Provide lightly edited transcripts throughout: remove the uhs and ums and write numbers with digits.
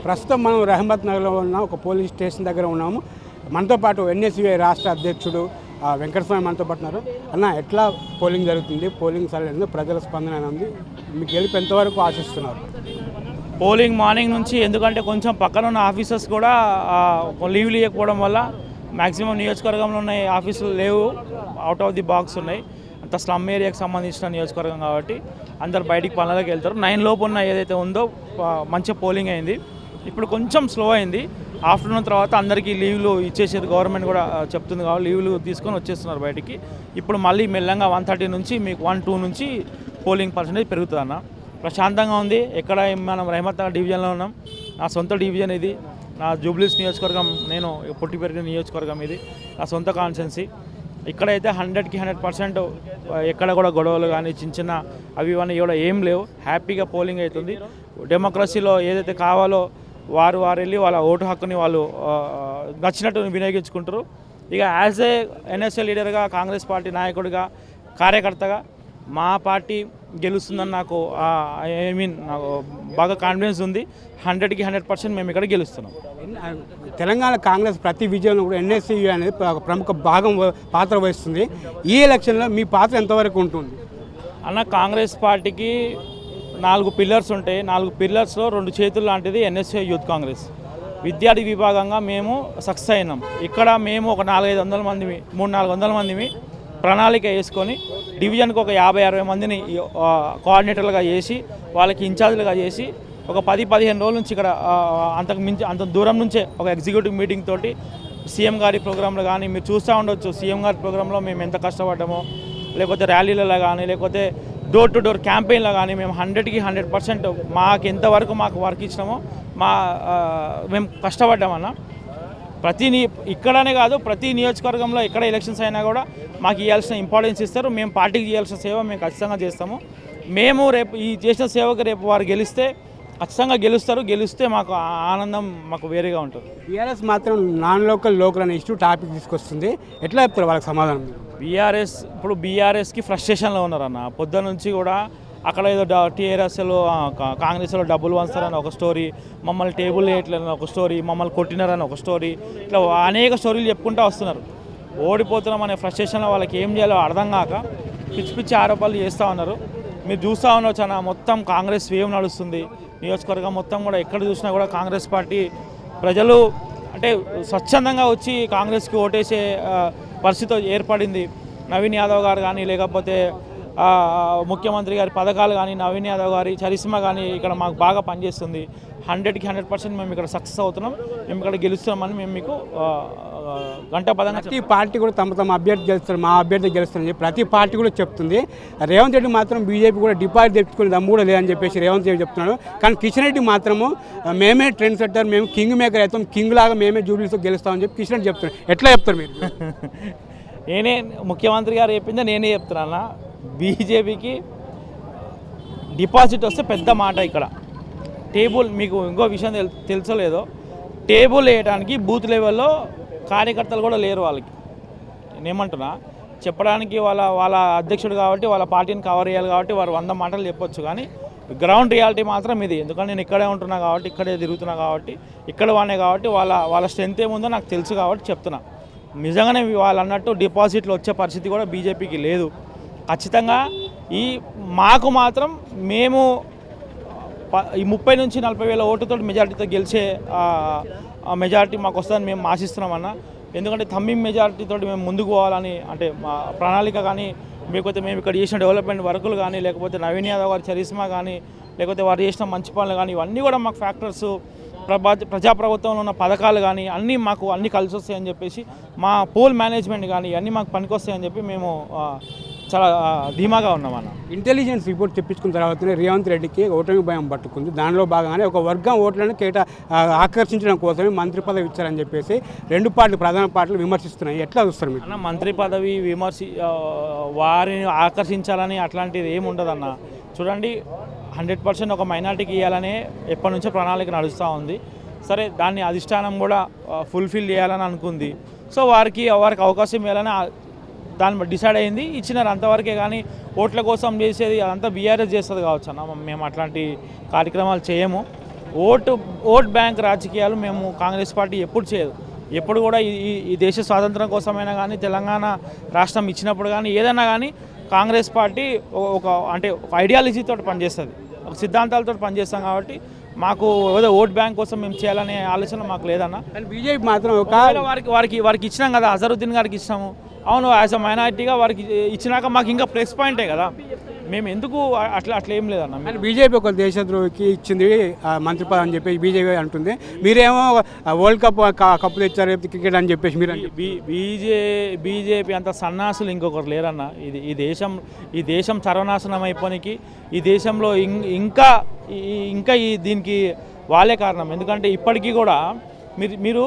ప్రస్తుతం మనం రహమత్ నగర్లో ఉన్న ఒక పోలీస్ స్టేషన్ దగ్గర ఉన్నాము. మనతో పాటు ఎన్ఎస్యుఐ రాష్ట్ర అధ్యక్షుడు వెంకటస్వామి మనతో పాటు ఉన్నారు. అన్న, ఎట్లా పోలింగ్ జరుగుతుంది? పోలింగ్ సరళ ప్రజల స్పందన ఉంది, మీకు గెలుపు ఎంతవరకు ఆశిస్తున్నారు? పోలింగ్ మార్నింగ్ నుంచి, ఎందుకంటే కొంచెం పక్కన ఉన్న ఆఫీసర్స్ కూడా లీవ్లు ఇవ్వకపోవడం వల్ల మ్యాక్సిమం నియోజకవర్గంలో ఉన్న ఆఫీసులు లేవు, అవుట్ ఆఫ్ ది బాక్స్ ఉన్నాయి. అంత స్లమ్ ఏరియాకి సంబంధించిన నియోజకవర్గం కాబట్టి అందరు బయటికి పనులకు వెళ్తారు. 9 లోపు ఉన్న ఏదైతే ఉందో మంచిగా పోలింగ్ అయింది. ఇప్పుడు కొంచెం స్లో అయింది. ఆఫ్టర్నూన్ తర్వాత అందరికీ లీవ్లు ఇచ్చేసేది గవర్నమెంట్ కూడా చెప్తుంది కాబట్టి లీవ్లు తీసుకొని వచ్చేస్తున్నారు బయటికి. ఇప్పుడు మళ్ళీ మెల్లంగా 1:30 నుంచి మీకు 1-2 నుంచి పోలింగ్ పర్సెంటేజ్ పెరుగుతుంది అన్న. ప్రశాంతంగా ఉంది. ఎక్కడ మనం రహమత్ నగర్ డివిజన్లో ఉన్నాం. నా సొంత డివిజన్ ఇది. నా జూబ్లీస్ నియోజకవర్గం, నేను పుట్టి పెరిగిన నియోజకవర్గం ఇది, నా సొంత కాన్స్టెన్సీ. ఇక్కడైతే 100కి 100% ఎక్కడ కూడా గొడవలు కానీ చిన్న అవి ఇవన్నీ కూడా ఏం లేవు. హ్యాపీగా పోలింగ్ అవుతుంది. డెమోక్రసీలో ఏదైతే కావాలో వారు వెళ్ళి వాళ్ళ ఓటు హక్కుని వాళ్ళు నచ్చినట్టు వినియోగించుకుంటారు. ఇక యాజ్ ఏ ఎన్ఎస్ఏ లీడర్గా, కాంగ్రెస్ పార్టీ నాయకుడిగా, కార్యకర్తగా మా పార్టీ గెలుస్తుందని నాకు నాకు బాగా కాన్ఫిడెన్స్ ఉంది. 100కి 100% మేము ఇక్కడ గెలుస్తున్నాం. తెలంగాణ కాంగ్రెస్ ప్రతి విజయంలో కూడా ఎన్ఎస్యుఐ అనేది ప్రముఖ పాత్ర వహిస్తుంది. ఈ ఎలక్షన్లో మీ పాత్ర ఎంతవరకు ఉంటుంది అన్న? కాంగ్రెస్ పార్టీకి 4 పిల్లర్స్ ఉంటాయి. 4 పిల్లర్స్లో 2 చేతులు లాంటిది ఎన్ఎస్యుఐ యూత్ కాంగ్రెస్. విద్యార్థి విభాగంగా మేము సక్సెస్ అయినాం. ఇక్కడ మేము ఒక 400-500 మందిమి, 300-400 మందిమి ప్రణాళిక వేసుకొని డివిజన్కి ఒక 50-60 మందిని కోఆర్డినేటర్లుగా చేసి, వాళ్ళకి ఇన్ఛార్జ్లుగా చేసి, ఒక 10-15 రోజుల నుంచి ఇక్కడ అంత దూరం నుంచే ఒక ఎగ్జిక్యూటివ్ మీటింగ్ తోటి సీఎం గారి ప్రోగ్రాంలో కానీ మీరు చూస్తూ ఉండొచ్చు. సీఎం గారి ప్రోగ్రాంలో మేము ఎంత కష్టపడ్డామో, లేకపోతే ర్యాలీలలో కానీ, లేకపోతే డోర్ టు డోర్ క్యాంపెయిన్లో కానీ మేము 100కి 100% మాకు ఎంతవరకు మాకు వర్క్ ఇచ్చినామో మేము కష్టపడ్డామన్న. ఇక్కడనే కాదు, ప్రతి నియోజకవర్గంలో ఎక్కడ ఎలక్షన్స్ అయినా కూడా మాకు ఇవ్వాల్సిన ఇంపార్టెన్స్ ఇస్తారు. మేము పార్టీకి చేయాల్సిన సేవ మేము ఖచ్చితంగా చేస్తాము. మేము రేపు ఈ చేసిన సేవకు రేపు వారు గెలిస్తే ఖచ్చితంగా గెలుస్తారు. గెలిస్తే మాకు ఆనందం మాకు వేరేగా ఉంటుంది. బీఆర్ఎస్ మాత్రం నాన్ లోకల్ అనే ఇష్యూ టాపిక్ తీసుకొస్తుంది. ఎట్లా చెప్తారు వాళ్ళకి సమాధానం? ఇప్పుడు బీఆర్ఎస్కి ఫ్రస్ట్రేషన్లో ఉన్నారన్న. పొద్దున్న నుంచి కూడా అక్కడ ఏదో టీఆర్ఎస్లో కాంగ్రెస్లో డబ్బులు వంచుతారని ఒక స్టోరీ, మమ్మల్ని టేబుల్ వేయట్లేదని ఒక స్టోరీ, మమ్మల్ని కొట్టినారని ఒక స్టోరీ, ఇట్లా అనేక స్టోరీలు చెప్పుకుంటూ వస్తున్నారు. ఓడిపోతున్నాం అనే ఫ్రస్ట్రేషన్లో వాళ్ళకి ఏం చేయాలో అర్థం కాక పిచ్చి ఆరోపణలు చేస్తూ ఉన్నారు. మీరు చూస్తూ ఉండవచ్చు అన్న, మొత్తం కాంగ్రెస్ వేవ్ నడుస్తుంది. నియోజకవర్గం మొత్తం కూడా ఎక్కడ చూసినా కూడా కాంగ్రెస్ పార్టీ ప్రజలు అంటే స్వచ్ఛందంగా వచ్చి కాంగ్రెస్కి ఓటేసే పరిస్థితి ఏర్పడింది. నవీన్ యాదవ్ గారు కానీ, లేకపోతే ముఖ్యమంత్రి గారి పథకాలు కానీ, నవీన్ యాదవ్ గారి చరిస్మా కానీ ఇక్కడ మాకు బాగా పనిచేస్తుంది. 100కి 100% మేము ఇక్కడ సక్సెస్ అవుతున్నాం. మేము ఇక్కడ గెలుస్తున్నామని మేము మీకు గంటపదంగా. ప్రతి పార్టీ కూడా తమ అభ్యర్థి గెలుస్తారు, మా అభ్యర్థి గెలుస్తారని చెప్పి ప్రతి పార్టీ కూడా చెప్తుంది. రేవంత్ రెడ్డి మాత్రం బీజేపీ కూడా డిపాజిట్ తెచ్చుకునే దమ్ము కూడా లేదని చెప్పేసి రేవంత్ రెడ్డి చెప్తున్నాడు. కానీ కిషన్ రెడ్డి మాత్రము మేమే ట్రెండ్ సెట్టర్, మేము కింగ్ మేకర్ అవుతాం, కింగ్ లాగా మేమే జూబ్లీస్తో గెలుస్తామని చెప్పి కిషన్ రెడ్డి చెప్తున్నాడు. ఎట్లా చెప్తారు మీరు? నేనే ముఖ్యమంత్రి గారు చెప్పిందే నేనే చెప్తున్నా. బీజేపీకి డిపాజిట్ వస్తే పెద్ద మాట. ఇక్కడ టేబుల్, మీకు ఇంకో విషయం తెలుసలేదో, టేబుల్ వేయడానికి బూత్ లెవెల్లో కార్యకర్తలు కూడా లేరు వాళ్ళకి. నేనేమంటున్నా, చెప్పడానికి వాళ్ళ అధ్యక్షుడు కాబట్టి వాళ్ళ పార్టీని కవర్ చేయాలి కాబట్టి వారు 100 మాటలు చెప్పొచ్చు. కానీ గ్రౌండ్ రియాలిటీ మాత్రం ఇది. ఎందుకంటే నేను ఇక్కడే ఉంటున్నా కాబట్టి, ఇక్కడే తిరుగుతున్నా కాబట్టి, ఇక్కడ వానే కాబట్టి వాళ్ళ స్ట్రెంత్ ఏముందో నాకు తెలుసు కాబట్టి చెప్తున్నా. నిజంగానే వాళ్ళు అన్నట్టు డిపాజిట్లు వచ్చే పరిస్థితి కూడా బీజేపీకి లేదు. ఖచ్చితంగా మాకు మాత్రం మేము ఈ 30 నుంచి 40 వేల ఓటుతో మెజారిటీతో గెలిచే మెజారిటీ మాకు వస్తుందని మేము ఆశిస్తున్నామన్న. ఎందుకంటే తమ్మిం మెజారిటీతో మేము ముందుకు పోవాలని, అంటే మా ప్రణాళిక కానీ, లేకపోతే మేము ఇక్కడ చేసిన డెవలప్మెంట్ వర్కులు కానీ, లేకపోతే నవీన్ యాదవ్ గారి చరిస్మా కానీ, లేకపోతే వారు చేసిన మంచి పనులు కానీ, ఇవన్నీ కూడా మాకు ఫ్యాక్టర్స్, ప్రజాప్రభుత్వంలో ఉన్న పథకాలు కానీ అన్నీ కలిసి వస్తాయని చెప్పేసి, మా పోల్ మేనేజ్మెంట్ కానీ అన్నీ మాకు పనికొస్తాయని చెప్పి మేము చాలా ధీమాగా ఉన్నామన్న. ఇంటెలిజెన్స్ రిపోర్ట్ తెప్పించుకున్న తర్వాతనే రేవంత్ రెడ్డికి ఓటమి భయం పట్టుకుంది. దానిలో భాగంగానే ఒక వర్గం ఓట్లను ఆకర్షించడం కోసమే మంత్రి పదవి ఇచ్చారని చెప్పేసి 2 పార్టీలు, ప్రధాన పార్టీలు విమర్శిస్తున్నాయి. ఎట్లా చూస్తారు మీరు? అన్న, మంత్రి పదవి వారిని ఆకర్షించాలని అట్లాంటిది ఏమి ఉండదన్న. చూడండి, 100% ఒక మైనార్టీకి ఇవ్వాలనే ఎప్పటి నుంచో ప్రణాళిక నడుస్తూ ఉంది. సరే, దాన్ని అధిష్టానం కూడా ఫుల్ఫిల్ చేయాలని అనుకుంది. సో వారికి అవకాశం ఇవ్వాలని దాన్ని డిసైడ్ అయింది, ఇచ్చినారు అంతవరకే. కానీ ఓట్ల కోసం చేసేది అదంతా బీఆర్ఎస్ చేస్తుంది కావచ్చు అన్న. మేము అట్లాంటి కార్యక్రమాలు చేయము. ఓట్ బ్యాంక్ రాజకీయాలు మేము కాంగ్రెస్ పార్టీ ఎప్పుడు చేయదు. ఎప్పుడు కూడా ఈ దేశ స్వాతంత్రం కోసమైనా కానీ, తెలంగాణ రాష్ట్రం ఇచ్చినప్పుడు కానీ, ఏదైనా కానీ కాంగ్రెస్ పార్టీ ఒక ఐడియాలజీతో పనిచేస్తుంది, ఒక సిద్ధాంతాలతో పనిచేస్తాం. కాబట్టి మాకు ఏదో ఓట్ బ్యాంక్ కోసం మేము చేయాలనే ఆలోచన మాకు లేదన్న. కానీ బీజేపీ మాత్రం వారికి ఇచ్చినాం కదా, అజరుద్దీన్ గారికి ఇచ్చినాము. అవును, యాజ్ అ మైనారిటీగా వారికి ఇచ్చినాక మాకు ఇంకా ప్లస్ పాయింటే కదా, మేము ఎందుకు అట్లా ఏం లేదన్న. కానీ బీజేపీ ఒక దేశద్రోహికి ఇచ్చింది మంత్రి పదవి అని చెప్పి బీజేపీ అంటుంది. మీరేమో వరల్డ్ కప్ తెచ్చారు క్రికెట్ అని చెప్పేసి మీరు బీజేపీ అంత సన్నాసులు ఇంకొకరు లేరన్న. ఈ దేశం సర్వనాశనం అయిపోనికి ఈ దేశంలో ఇంకా దీనికి వాళ్ళే కారణం. ఎందుకంటే ఇప్పటికీ కూడా మీరు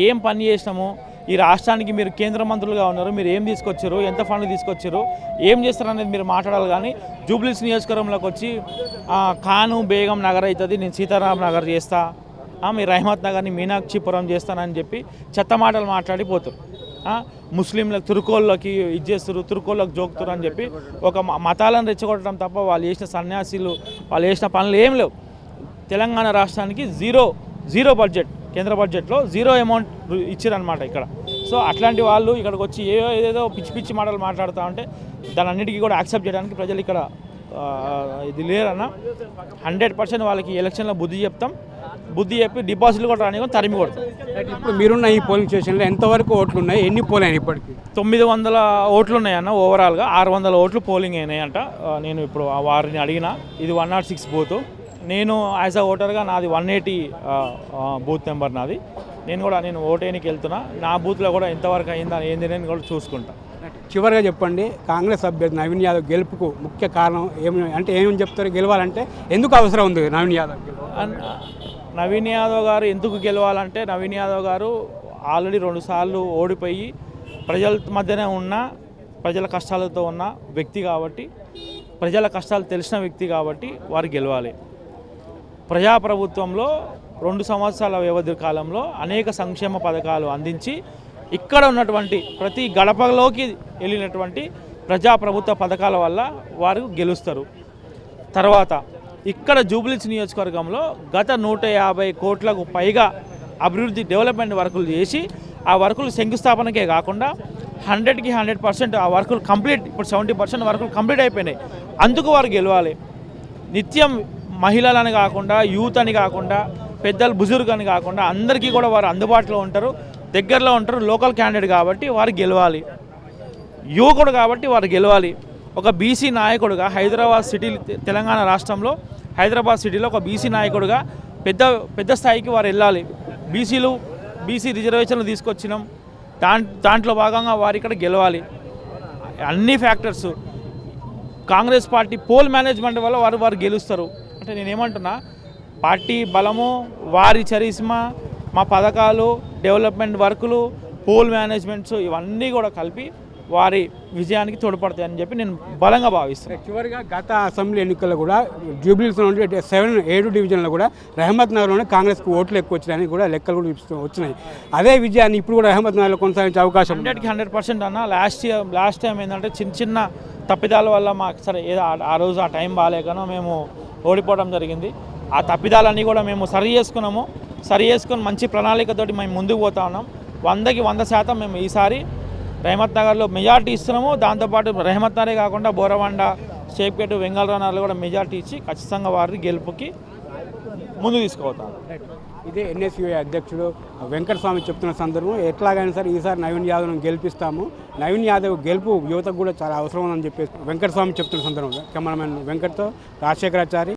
ఏం పని చేసినాము, ఈ రాష్ట్రానికి మీరు కేంద్ర మంత్రులుగా ఉన్నారు, మీరు ఏం తీసుకొచ్చారు, ఎంత ఫండ్లు తీసుకొచ్చారు, ఏం చేస్తారు అనేది మీరు మాట్లాడాలి. కానీ జూబ్లీస్ నియోజకవర్గంలోకి వచ్చి ఖాను బేగం నగర్ అవుతుంది, నేను సీతారాం నగర్ చేస్తా, మీ రహమత్ నగర్ని మీనాక్షిపురం చేస్తానని చెప్పి చెత్త మాటలు మాట్లాడిపోతారు. ముస్లింలకు తుర్కోళ్ళకి ఇది చేస్తారు, తుర్కోళ్ళకి జోకుతారు అని చెప్పి ఒక మతాలను రెచ్చగొట్టడం తప్ప వాళ్ళు చేసిన సన్యాసిలు వాళ్ళు చేసిన పనులు ఏం లేవు. తెలంగాణ రాష్ట్రానికి జీరో బడ్జెట్, కేంద్ర బడ్జెట్లో జీరో అమౌంట్ ఇచ్చారనమాట ఇక్కడ. సో అట్లాంటి వాళ్ళు ఇక్కడికి వచ్చి ఏదేదో పిచ్చి మాటలు మాట్లాడుతూ ఉంటే దాని అన్నిటికీ కూడా యాక్సెప్ట్ చేయడానికి ప్రజలు ఇక్కడ ఇది లేరన్న. 100% వాళ్ళకి ఎలక్షన్లో బుద్ధి చెప్పి డిపాజిట్లు కూడా రాని తరిమి కొడతాం. ఇప్పుడు మీరున్న ఈ పోలింగ్ స్టేషన్లో ఎంతవరకు ఓట్లు ఉన్నాయి, ఎన్ని పోల్ అయినాయి ఇప్పటికి? 900 ఓట్లు ఉన్నాయన్న. ఓవరాల్గా 600 ఓట్లు పోలింగ్ అయినాయంట. నేను ఇప్పుడు వారిని అడిగిన, ఇది 106 బూత్. నేను యాజ్ అ ఓటర్గా నాది 180 బూత్ నెంబర్ నాది. నేను ఓటేనికి వెళ్తున్నా. నా బూత్లో కూడా ఎంతవరకు అయిందా ఏంది నేను కూడా చూసుకుంటా. చివరిగా చెప్పండి, కాంగ్రెస్ అభ్యర్థి నవీన్ యాదవ్ గెలుపుకు ముఖ్య కారణం ఏమేమి చెప్తారు? గెలవాలంటే ఎందుకు అవసరం ఉంది నవీన్ యాదవ్? నవీన్ యాదవ్ గారు ఎందుకు గెలవాలంటే, నవీన్ యాదవ్ గారు ఆల్రెడీ 2 సార్లు ఓడిపోయి ప్రజల మధ్యనే ఉన్న, ప్రజల కష్టాలతో ఉన్న వ్యక్తి కాబట్టి, ప్రజల కష్టాలు తెలిసిన వ్యక్తి కాబట్టి వారు గెలవాలి. ప్రజాప్రభుత్వంలో 2 సంవత్సరాల వ్యవధి కాలంలో అనేక సంక్షేమ పథకాలు అందించి ఇక్కడ ఉన్నటువంటి ప్రతి గడపలోకి వెళ్ళినటువంటి ప్రజాప్రభుత్వ పథకాల వల్ల వారు గెలుస్తారు. తర్వాత ఇక్కడ జూబ్లీస్ నియోజకవర్గంలో గత 150 కోట్లకు పైగా అభివృద్ధి డెవలప్మెంట్ వర్కులు చేసి ఆ వర్కులు శంకుస్థాపనకే కాకుండా 100కి 100% ఆ వర్కులు కంప్లీట్, ఇప్పుడు 70% వర్కులు కంప్లీట్ అయిపోయినాయి. అందుకు వారు గెలవాలి. నిత్యం మహిళలని కాకుండా, యూత్ అని కాకుండా, పెద్దలు బుజుర్గ్ అని కాకుండా అందరికీ కూడా వారు అందుబాటులో ఉంటారు, దగ్గరలో ఉంటారు. లోకల్ క్యాండిడేట్ కాబట్టి వారు గెలవాలి. యువకుడు కాబట్టి వారు గెలవాలి. ఒక బీసీ నాయకుడుగా హైదరాబాద్ సిటీ, తెలంగాణ రాష్ట్రంలో హైదరాబాద్ సిటీలో ఒక బీసీ నాయకుడుగా పెద్ద స్థాయికి వారు వెళ్ళాలి. బీసీ రిజర్వేషన్లు తీసుకొచ్చినాం, దాంట్లో భాగంగా వారు ఇక్కడ గెలవాలి. అన్ని factors Congress party poll management వల్ల వారు గెలుస్తారు. అంటే నేనేమంటున్నా, పార్టీ బలము, వారి చరిస్మా, మా పథకాలు, డెవలప్మెంట్ వర్కులు, పోల్ మేనేజ్మెంట్స్ ఇవన్నీ కూడా కలిపి వారి విజయానికి తోడ్పడతాయని చెప్పి నేను బలంగా భావిస్తున్నాను. చివరిగా గత అసెంబ్లీ ఎన్నికల్లో కూడా జూబ్లీస్లో ఉండే 7 డివిజన్లో కూడా రహమత్ నగర్లోనే కాంగ్రెస్కి ఓట్లు ఎక్కువ వచ్చినాయని కూడా లెక్కలు కూడా వచ్చినాయి. అదే విజయాన్ని ఇప్పుడు కూడా రహమత్ నగర్లో కొనసాగించే అవకాశం 100కి 100% అన్న. లాస్ట్ టైం ఏంటంటే చిన్న తప్పిదాల వల్ల మాకు సరే ఏదో ఆ రోజు ఆ టైం బాగాలేకనో మేము ఓడిపోవడం జరిగింది. ఆ తప్పిదాలన్నీ కూడా మేము సరి చేసుకొని మంచి ప్రణాళికతోటి మేము ముందుకు పోతా ఉన్నాం. 100కి 100% మేము ఈసారి రహమత్ నగర్లో మెజార్టీ ఇస్తున్నాము. దాంతోపాటు రహమత్ నగరే కాకుండా బోరవండ, షేప్గేట్, వెంగళరానగర్లో కూడా మెజార్టీ ఇచ్చి ఖచ్చితంగా వారిని గెలుపుకి ముందు తీసుకుపోతాం. ఇదే ఎన్ఎస్యుఐ అధ్యక్షుడు వెంకటస్వామి చెప్తున్న సందర్భం. ఎట్లాగైనా సరే ఈసారి నవీన్ యాదవ్ను గెలిపిస్తాము, నవీన్ యాదవ్ గెలుపు యువతకు కూడా చాలా అవసరం ఉందని చెప్పేసి వెంకటస్వామి చెప్తున్న సందర్భంగా కెమెరామెన్ వెంకట్తో రాజశేఖరాచారి.